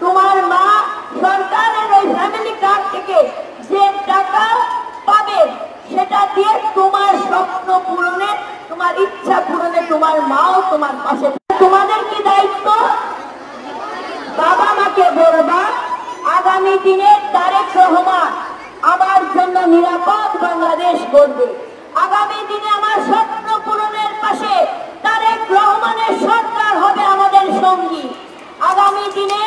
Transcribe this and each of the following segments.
তোমার মা সরকারের ওই ফ্যামিলি কার্ড থেকে যে টাকা পাবে সেটা দিয়ে তোমার স্বপ্ন পূরণে, তোমার ইচ্ছা পূরণে তোমার মাও তোমার পাশে। তোমাদের কি দায়িত্ব? বাবা মাকে বলবা আগামী দিনে তারেক রহমান আমার জন্য নিরাপদ বাংলাদেশ গড়বে। আগামী দিনে আমার স্বপ্ন পূরণের পাশে তারেক রহমানের সরকার হবে আমাদের সঙ্গী। আগামী দিনে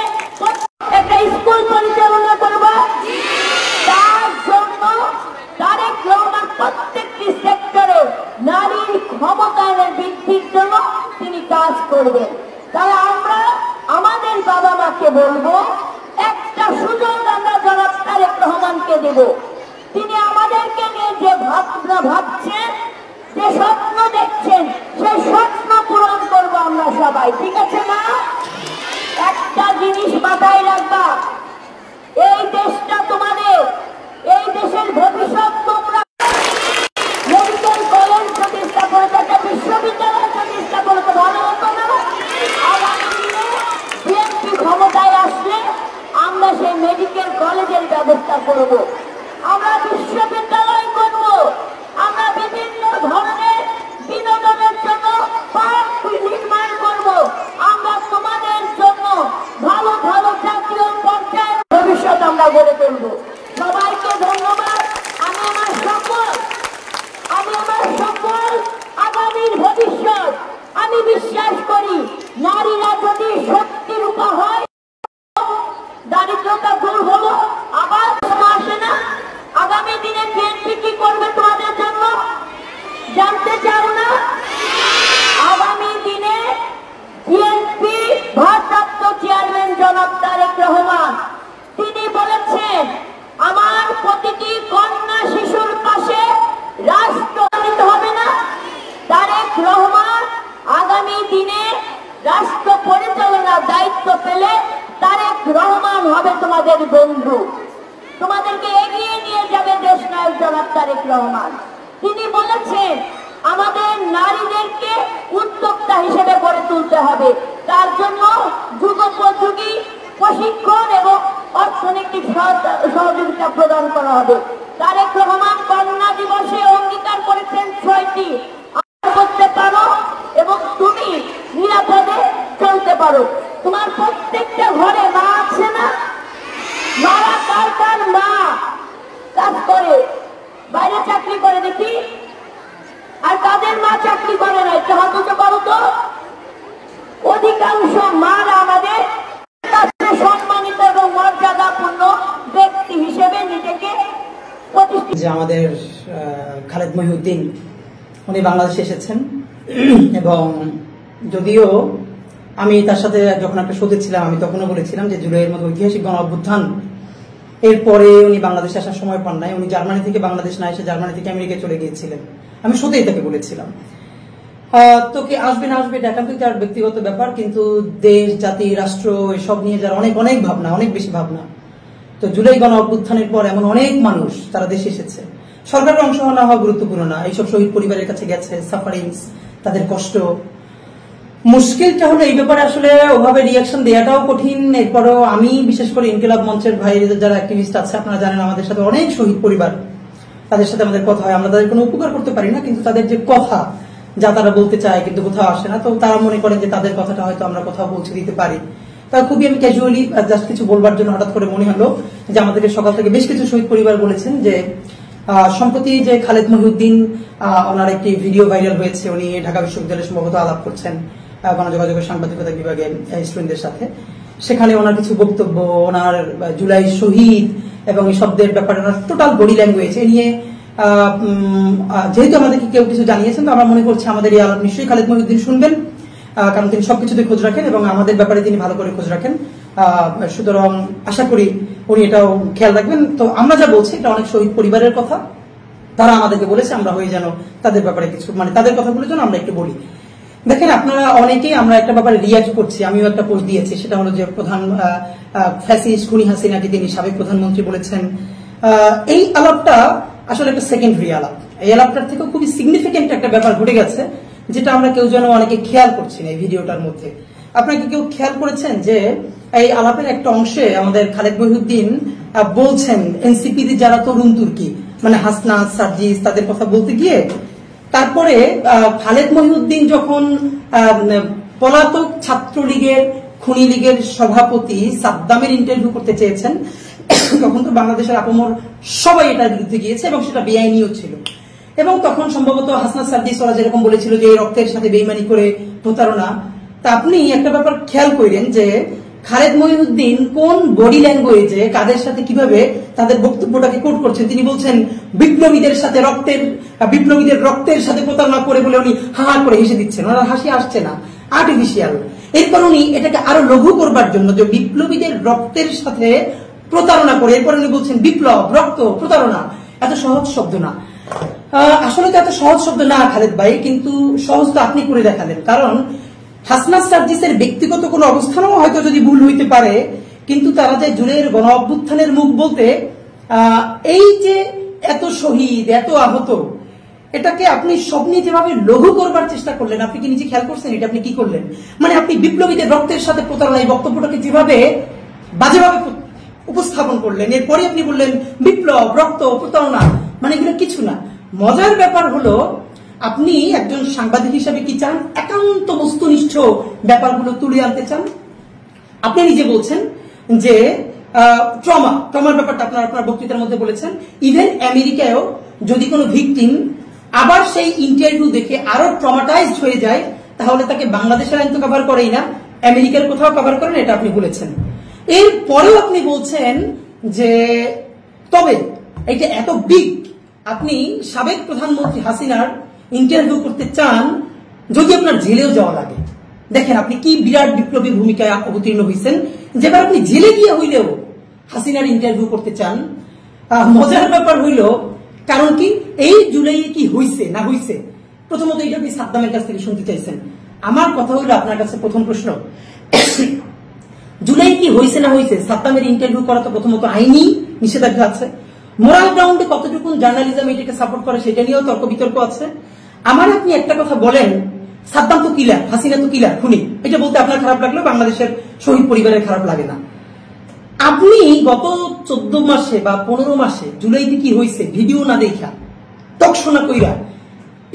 একটা স্কুল পরিচালনা করবো, তার জন্য তারেক রহমান প্রত্যেকটি সেক্টরে নারীর ক্ষমতায়নের বৃদ্ধির জন্য তিনি কাজ করবেন। তাহলে আমরা আমাদের বাবা মাকে বলবো একটা সুযোগ আমরা জনাব তারেক রহমানকে দেব। তিনি আমাদেরকে নিয়ে যে ভাবনা ভাবছেন, যে স্বপ্ন দেখছেন, সেই স্বপ্ন পূরণ করবো আমরা সবাই, ঠিক আছে না? একটা জিনিস মাথায় রাখবা, এই দেশটা তোমাদের, এই দেশের ভবিষ্যৎ তোমরা। মেডিকেল কলেজ প্রতিষ্ঠা করেছে, একটা বিশ্ববিদ্যালয় প্রতিষ্ঠা করেছে, ভালো হতো না? আগামী দিনে বিএনপি ক্ষমতায় আসলে আমরা সেই মেডিকেল কলেজের ব্যবস্থা করব, আমরা বিশ্ববিদ্যালয় করব, আমরা বিভিন্ন ধরনের বিনোদনের জন্য পার্ক নির্মাণ করব, আমরা তোমাদের জন্য ভালো ভালো জাতীয় পর্যায়ের ভবিষ্যৎ আমরা গড়ে তুলব। সবাইকে ধন্যবাদ। আমি আমার সকল আগামীর ভবিষ্যৎ আমি বিশ্বাস করি, নারীরা যদি শক্তির রূপা হয়, দারিদ্রতা দূর হলো, আবার আসে না। আগামী দিনে বিএনপি কি করবে তোমাদের জন্য জানতে চাও না? আগামী দিনে বিএনপি ভারপ্রাপ্ত চেয়ারম্যান জনাব তারেক রহমান তিনি বলেছেন, আমার প্রতিটি কন্যা শিশুর পাশে রাষ্ট্র নিতে হবে না। তারেক রহমান আগামী দিনে রাষ্ট্র পরিচালনার দায়িত্ব পেলে তারেক রহমান হবে তোমাদের বন্ধু, তোমাদেরকে এগিয়ে নিয়ে যাবে দেশ নায়ক জনাব তারেক রহমান। তিনি বলেছেন আমাদের নারীদেরকে উদ্যোক্তা হিসেবে গড়ে তুলতে হবে, তার জন্য যুগোপযোগী প্রশিক্ষণ এবং অর্থনৈতিক সহযোগিতা প্রদান করা হবে। তারেক রহমান কন্যা দিবসে অঙ্গীকার করেছেন 6টি করতে পারো এবং তুমি নিরাপদে চলতে পারো। তোমার প্রত্যেকটা ঘরে মা আছে না? মারা কার কার মা কাজ করে, বাইরে চাকরি করে দেখি, আর তাদের মা চাকরি করে না, একটু হাত উঁচু করো তো। অধিকাংশ মারা আমাদের কাছে সম্মানিত এবং মর্যাদাপূর্ণ ব্যক্তি হিসেবে নিজেকে প্রতিষ্ঠিত। যে আমাদের খালেদ মহিউদ্দিন উনি বাংলাদেশে এসেছেন এবং যদিও আমি তার সাথে যখন একটা শোতে ছিলাম আমি তখনও বলেছিলাম যে জুলাইয়ের মতো ঐতিহাসিক গণ অভ্যুত্থান এরপরে উনি বাংলাদেশে আসার সময় পান নাই, উনি জার্মানি থেকে বাংলাদেশ না এসে জার্মানি থেকে আমেরিকায় চলে গিয়েছিলেন। আমি শোতেই তাকে বলেছিলাম তো কি আসবে না আসবে এটা একান্তই তার ব্যক্তিগত ব্যাপার, কিন্তু দেশ জাতি রাষ্ট্র এসব নিয়ে যারা অনেক অনেক ভাবনা, অনেক বেশি ভাবনা। তো জুলাই গণ অভ্যুত্থানের পর এমন অনেক মানুষ তারা দেশে এসেছে, সরকারের অংশ না হওয়া গুরুত্বপূর্ণ না, এইসব শহীদ পরিবারের কাছে গেছে, সাফারিংস, তাদের কষ্ট। মুশকিলটা হলো এই ব্যাপারে আসলে ওভাবে রিয়াকশন দেওয়াটাও কঠিন। এরপরও আমি বিশেষ করে ইনকিলাব মঞ্চের ভাইদের যারা অ্যাক্টিভিস্ট আছে, আপনারা জানেন আমাদের সাথে অনেক শহীদ পরিবার, তাদের সাথে আমাদের কথা হয়, আমরা তাদের কোনো উপকার করতে পারি না, কিন্তু তাদের যে কথা যা তারা বলতে চায় কিন্তু কোথাও আসে না, তো তারা মনে করেন যে তাদের কথাটা হয়তো আমরা কোথাও পৌঁছে দিতে পারি। তা খুবই আমি ক্যাজুয়ালি জাস্ট কিছু বলবার জন্য হঠাৎ করে মনে হলো যে আমাদেরকে সকাল থেকে বেশ কিছু শহীদ পরিবার বলেছেন যে সম্প্রতি যে খালেদ মহিউদ্দিন ওনার একটি ভিডিও ভাইরাল হয়েছে, উনি ঢাকা বিশ্ববিদ্যালয়ে সম্ভবত আলাপ করছেন গণযোগাযোগের সাংবাদিকতা বিভাগে স্টুডেন্টদের সাথে, সেখানে ওনার কিছু বক্তব্য, ওনার জুলাই শহীদ এবং এই শব্দের ব্যাপারে ওনার টোটাল বডি ল্যাঙ্গুয়েজ এ নিয়ে যেহেতু আমাদেরকে কেউ কিছু জানিয়েছেন, তো আমরা মনে করছি আমাদের এই আলাপ নিশ্চয়ই খালেদ মহিউদ্দিন শুনবেন, কারণ তিনি সবকিছুতে খোঁজ রাখেন এবং আমাদের ব্যাপারে তিনি ভালো করে খোঁজ রাখেন। সুতরাং আশা করি উনি এটাও খেয়াল রাখবেন। তো আমরা যা বলছি এটা অনেক শহীদ পরিবারের কথা, তারা আমাদেরকে বলেছে আমরা হয়ে যেন তাদের ব্যাপারে কিছু, মানে তাদের কথাগুলোর জন্য আমরা একটু বলি। দেখেন আপনারা অনেকেই আমরা একটা ব্যাপারে রিয়াক্ট করছি, আমিও একটা পোস্ট দিয়েছি, সেটা হলো যে প্রধান ফ্যাসিস্ট খুনি হাসিনাকে তিনি সাবেক প্রধানমন্ত্রী বলেছেন। এই আলাপটা আসলে একটা সেকেন্ডারি আলাপ, এই আলাপটার থেকেও খুবই সিগনিফিকেন্ট একটা ব্যাপার ঘটে গেছে যেটা আমরা কেউ যেন অনেকে খেয়াল করছি না এই ভিডিওটার মধ্যে। আপনাকে কেউ খেয়াল করেছেন যে এই আলাপের একটা অংশে আমাদের খালেদ মহিউদ্দিন বলছেন এনসিপি যারা তরুণ তুর্কি মানে হাসনা সার্জিস তাদের কথা বলতে গিয়ে তারপরে খালেদ মহিউদ্দিন যখন পলাতক ছাত্রলীগের খুনি লীগের সভাপতি সাদ্দামের ইন্টারভিউ করতে চেয়েছেন তখন তো বাংলাদেশের আপমর সবাই এটার বিরুদ্ধে গিয়েছে এবং সেটা বেআইনিও ছিল এবং তখন সম্ভবত হাসনা সার্জিস ওরা যেরকম বলেছিল যে এই রক্তের সাথে বেইমানি করে প্রতারণা। তা আপনি একটা ব্যাপার খেয়াল করেন যে খালেদ মহিউদ্দিন কোন বডি ল্যাঙ্গুয়েজে কাদের সাথে কিভাবে তাদের বক্তব্যটাকে কোট করছেন। তিনি বলছেন বিপ্লবীদের রক্তের সাথে প্রতারণা করে বলে উনি হা করে হেসে দিচ্ছেন, ওনার হাসি আসছে না, আর্টিফিশিয়াল। এরপর উনি এটাকে আরো লঘু করবার জন্য যে বিপ্লবীদের রক্তের সাথে প্রতারণা করে এরপর উনি বলছেন বিপ্লব রক্ত প্রতারণা। এত সহজ শব্দ না, আসলে তো এত সহজ শব্দ না খালেদ ভাই, কিন্তু সহজ তো আপনি করে দেখালেন। কারণ হাসনা সার্জিসের ব্যক্তিগত কোনো অবস্থানও হয়তো যদি ভুল হইতে পারে, কিন্তু তারা যে জুলাইয়ের গণ অভ্যুত্থানের মুখ বলতে এই যে এত শহীদ এত আহত এটাকে আপনি স্বপ্নে যেভাবে লঘু করবার চেষ্টা করলেন, আপনি কি নিজে খেয়াল করছেন এটা আপনি কি করলেন? মানে আপনি বিপ্লবীদের রক্তের সাথে প্রতারণা এই বক্তব্যটাকে যেভাবে বাজেভাবে উপস্থাপন করলেন, এরপরে আপনি বললেন বিপ্লব রক্ত প্রতারণা, মানে এগুলো কিছু না। মজার ব্যাপার হলো আপনি একজন সাংবাদিক হিসাবে কি চান? একান্ত বস্তুনিষ্ঠ ব্যাপারগুলো তুলে আনতে চান। আপনি নিজে বলছেন যে ট্রমার ব্যাপারটা আপনার বক্তৃতার মধ্যে বলেছেন। ইভেন আমেরিকায়ও যদি কোনো ভিকটিম আবার সেই ইন্টারভিউ দেখে আরো ট্রমাটাইজড হয়ে যায় তাহলে তাকে বাংলাদেশের আইন তো কভার করেই না, আমেরিকার কোথাও কভার করেন, এটা আপনি বলেছেন। এরপরেও আপনি বলছেন যে তবে এটা এত বিগ, আপনি সাবেক প্রধানমন্ত্রী হাসিনার ইন্টারভিউ করতে চান যদি আপনার জেলেও যাওয়া লাগে। দেখেন আপনি কি বিরাট বিপ্লবী ভূমিকায় অবতীর্ণ হয়েছেন, যেবার আপনি জেলে গিয়ে হইলেও হাসিনার ইন্টারভিউ করতে চান। মজার ব্যাপার হইল কারণ কি এই জুলাইয়ে কি হইছে না হইছে, প্রথমত এটা আপনি সাদ্দামের কাছ থেকে শুনতে চাইছেন। আমার কথা হইল আপনার কাছে প্রথম প্রশ্ন, জুলাই কি হইছে না হইছে? সাদ্দামের ইন্টারভিউ করা তো প্রথমত আইনি নিষেধাজ্ঞা আছে, মোরাল গ্রাউন্ডে কতটুকু জার্নালিজম এটাকে সাপোর্ট করে সেটা নিয়েও তর্ক বিতর্ক আছে। আমার আপনি একটা কথা বলেন, সাদ্দাম তো কিলার, হাসিনা তো কিলার খুনি, এটা বলতে আপনার খারাপ লাগলেও বাংলাদেশের শহীদ পরিবারের খারাপ লাগে না। আপনি গত 14 মাসে বা 15 মাসে জুলাইতে কি হয়েছে ভিডিও না দেখা তকশোনা কইরা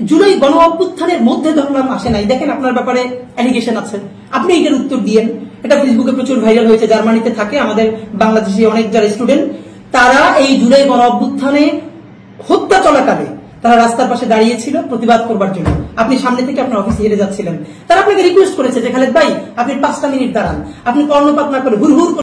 জুলাই গণ অভ্যুত্থানের মধ্যে ধরলাম আসে নাই। দেখেন আপনার ব্যাপারে অ্যালিগেশন আছে, আপনি এটার উত্তর দিয়েন। এটা ফেসবুকে প্রচুর ভাইরাল হয়েছে, জার্মানিতে থাকে আমাদের বাংলাদেশি অনেক যারা স্টুডেন্ট, তারা এই জুলাই গণ অভ্যুত্থানে হত্যা চলাকালে তারা রাস্তার পাশে দাঁড়িয়েছিল প্রতিবাদ করবার জন্য। আপনি সামনে থেকে আপনার অফিসে হেরে যাচ্ছিলেন, তারা আপনাকে রিকোয়েস্ট করেছে যে খালেদ ভাই আপনি 5টা মিনিট দাঁড়ান, আপনি কর্ণপাত না করে হুড় হুড়